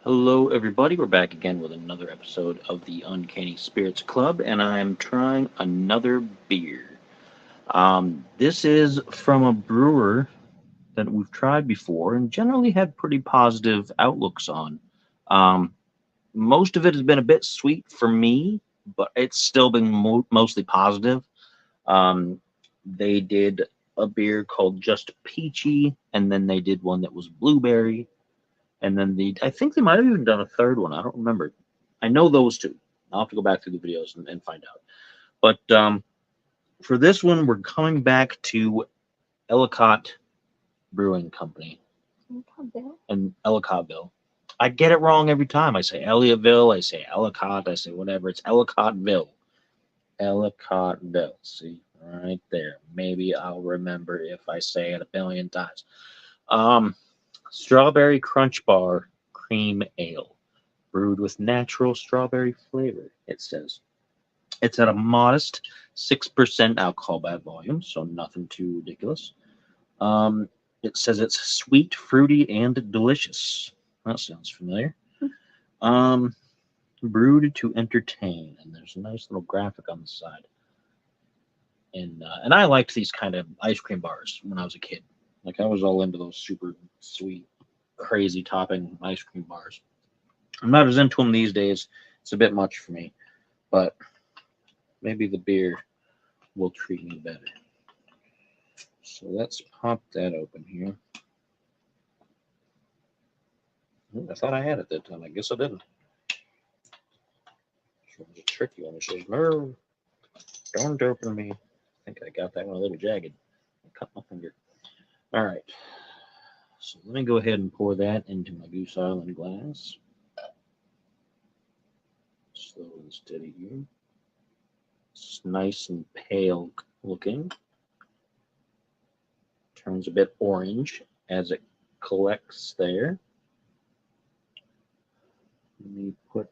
Hello, everybody. We're back again with another episode of the Uncanny Spirits Club, and I'm trying another beer. This is from a brewer that we've tried before and generally had pretty positive outlooks on. Um, Most of it has been a bit sweet for me, but it's still been mostly positive. Um, they did a beer called Just Peachy, and then they did one that was blueberry, and then I think they might have even done a third one. I don't remember. I know those two. I'll have to go back through the videos and find out. But for this one, we're coming back to Ellicott Brewing Company in Ellicottville. I get it wrong every time. I say Elliotville, I say Ellicott, I say whatever. It's Ellicottville. Elicottville. See, right there. Maybe I'll remember if I say it a billion times. Um, Strawberry Crunch Bar Cream Ale, brewed with natural strawberry flavor, it says. It's at a modest 6% alcohol by volume, so nothing too ridiculous. Um, it says it's sweet, fruity, and delicious. That sounds familiar. Um, Brewed to entertain, and there's a nice little graphic on the side. And I liked these kind of ice cream bars when I was a kid. Like I was all into those super sweet, crazy topping ice cream bars. I'm not as into them these days. It's a bit much for me, but maybe the beer will treat me better. So let's pop that open here. I thought I had it that time. I guess I didn't. So it's a tricky one. It says, no, don't open me. I think I got that one a little jagged. I cut my finger. All right. So let me go ahead and pour that into my Goose Island glass. Slow and steady here. It's nice and pale looking. Turns a bit orange as it collects there. Let me put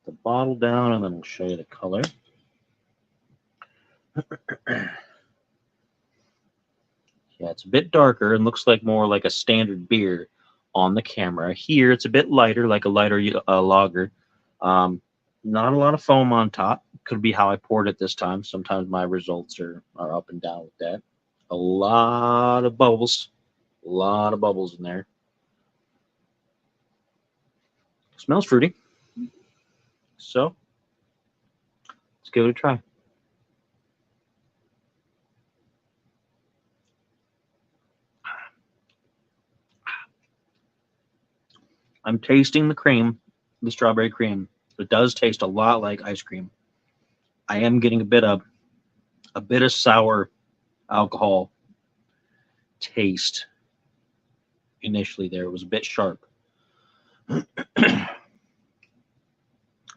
the bottle down and then I'll show you the color. Yeah, it's a bit darker and looks like more like a standard beer on the camera. Here, it's a bit lighter, like a lighter lager. Not a lot of foam on top. Could be how I poured it this time. Sometimes my results are up and down with that. A lot of bubbles. A lot of bubbles in there. Smells fruity. So, let's give it a try. I'm tasting the cream, the strawberry cream. It does taste a lot like ice cream. I am getting a bit of sour alcohol taste initially there. It was a bit sharp. A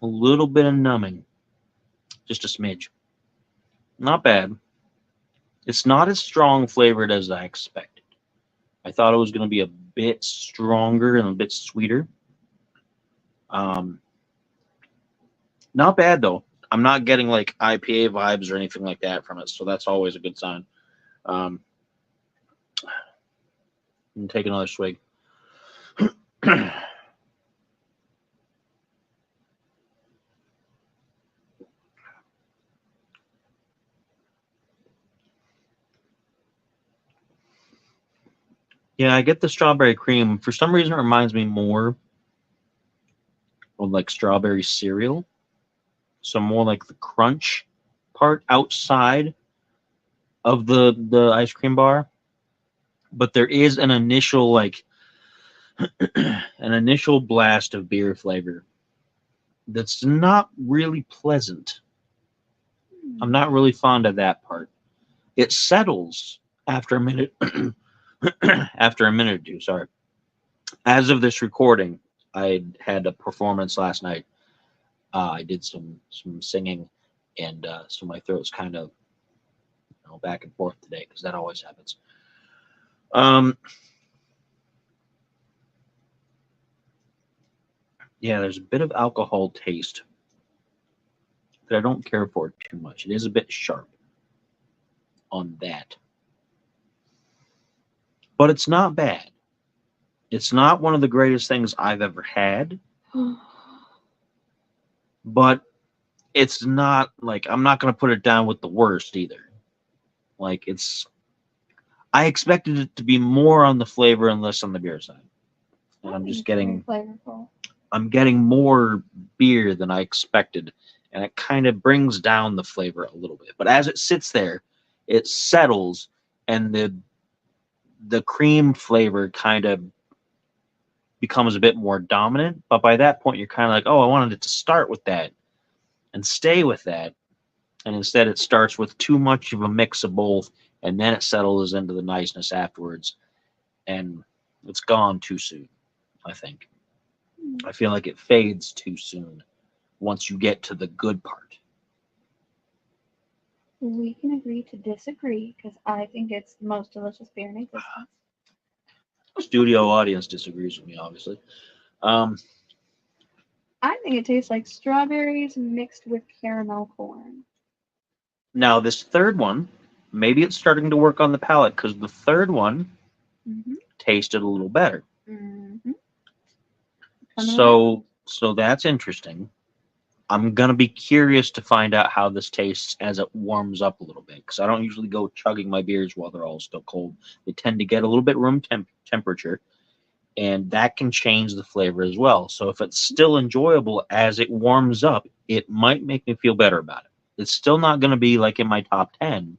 little bit of numbing, just a smidge. Not bad. It's not as strong flavored as I expected. I thought it was going to be a bit stronger and a bit sweeter. Um, Not bad though. I'm not getting like IPA vibes or anything like that from it, so that's always a good sign. Um, and take another swig. Yeah, I get the strawberry cream. For some reason, it reminds me more of like strawberry cereal. So more like the crunch part outside of the ice cream bar. But there is an initial like an initial blast of beer flavor that's not really pleasant. I'm not really fond of that part. It settles after a minute after a minute or two, sorry. As of this recording, I had a performance last night. I did some singing, and so my throat's kind of back and forth today because that always happens. Um, yeah, there's a bit of alcohol taste that I don't care for too much. It is a bit sharp on that, but it's not bad. It's not one of the greatest things I've ever had, but it's not like I'm not going to put it down with the worst either. Like I expected it to be more on the flavor and less on the beer side. And I'm just getting flavorful. I'm getting more beer than I expected, and it kind of brings down the flavor a little bit. But as it sits there, it settles, and the cream flavor kind of becomes a bit more dominant. But by that point, you're kind of like, oh, I wanted it to start with that and stay with that, and instead it starts with too much of a mix of both, and then it settles into the niceness afterwards, and it's gone too soon. I think. I feel like it fades too soon once you get to the good part. We can agree to disagree because I think it's the most delicious beer in existence. Studio audience disagrees with me, obviously. Um, I think it tastes like strawberries mixed with caramel corn. Now, this third one, maybe it's starting to work on the palate because the third one Mm-hmm. tasted a little better. Mm-hmm. So that's interesting. I'm gonna be curious to find out how this tastes as it warms up a little bit because I don't usually go chugging my beers while they're all still cold. They tend to get a little bit room temperature, and that can change the flavor as well. So if it's still enjoyable as it warms up, it might make me feel better about it. It's still not going to be like in my top 10,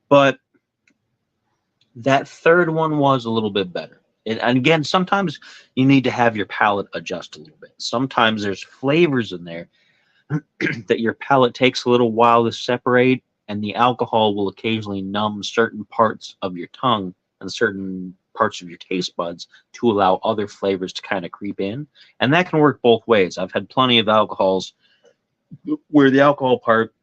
but that third one was a little bit better. And again, sometimes you need to have your palate adjust a little bit. Sometimes there's flavors in there that your palate takes a little while to separate, and the alcohol will occasionally numb certain parts of your tongue and certain parts of your taste buds to allow other flavors to kind of creep in. And that can work both ways. I've had plenty of alcohols where the alcohol part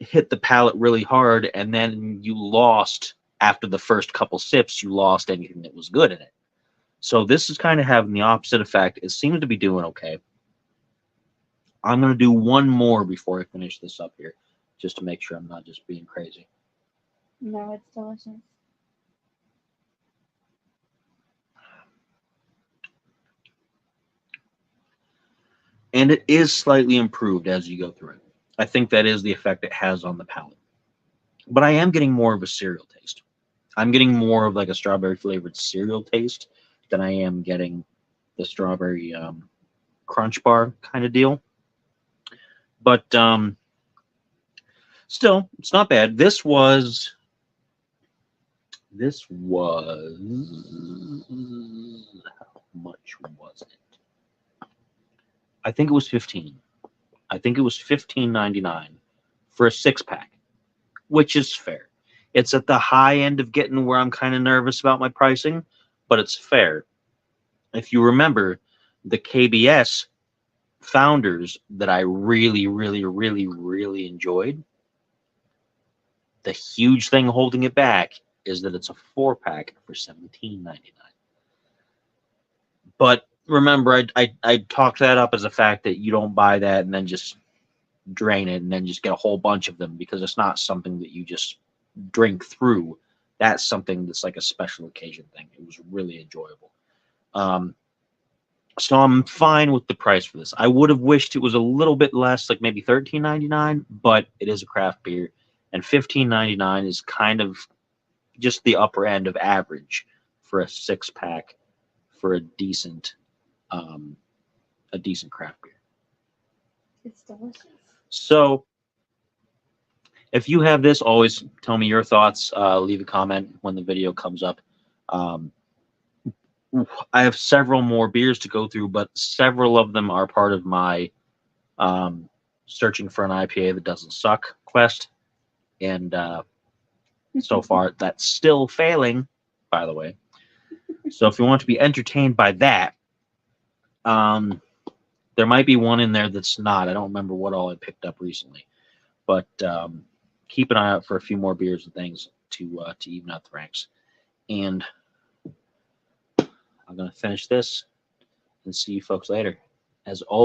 hit the palate really hard, and then you lost after the first couple sips, you lost anything that was good in it. So this is kind of having the opposite effect. It seems to be doing okay. I'm going to do one more before I finish this up here, just to make sure I'm not just being crazy. No, it's delicious. And it is slightly improved as you go through it. I think that is the effect it has on the palate. But I am getting more of a cereal taste. I'm getting more of like a strawberry flavored cereal taste than I am getting the strawberry crunch bar kind of deal. But still, it's not bad. This was how much was it? I think it was 15. I think it was 15.99 for a 6 pack, which is fair. It's at the high end of getting where I'm kind of nervous about my pricing, but it's fair. If you remember, the KBS founders that I really, really, really, really enjoyed, the huge thing holding it back is that it's a 4 pack for $17.99. But remember, I talked that up as a fact that you don't buy that and then just drain it and then just get a whole bunch of them because it's not something that you just drink through. That's something that's like a special occasion thing. It was really enjoyable. Um, so I'm fine with the price for this. I would have wished it was a little bit less, like maybe $13.99, but it is a craft beer, and $15.99 is kind of just the upper end of average for a 6 pack for um, a decent craft beer. It's delicious. So if you have this, always tell me your thoughts. Leave a comment when the video comes up. Um, I have several more beers to go through, but several of them are part of my searching for an IPA that doesn't suck quest. And so far, that's still failing, by the way. So if you want to be entertained by that, there might be one in there that's not. I don't remember what all I picked up recently. But keep an eye out for a few more beers and things to even out the ranks. And I'm going to finish this and see you folks later. As always,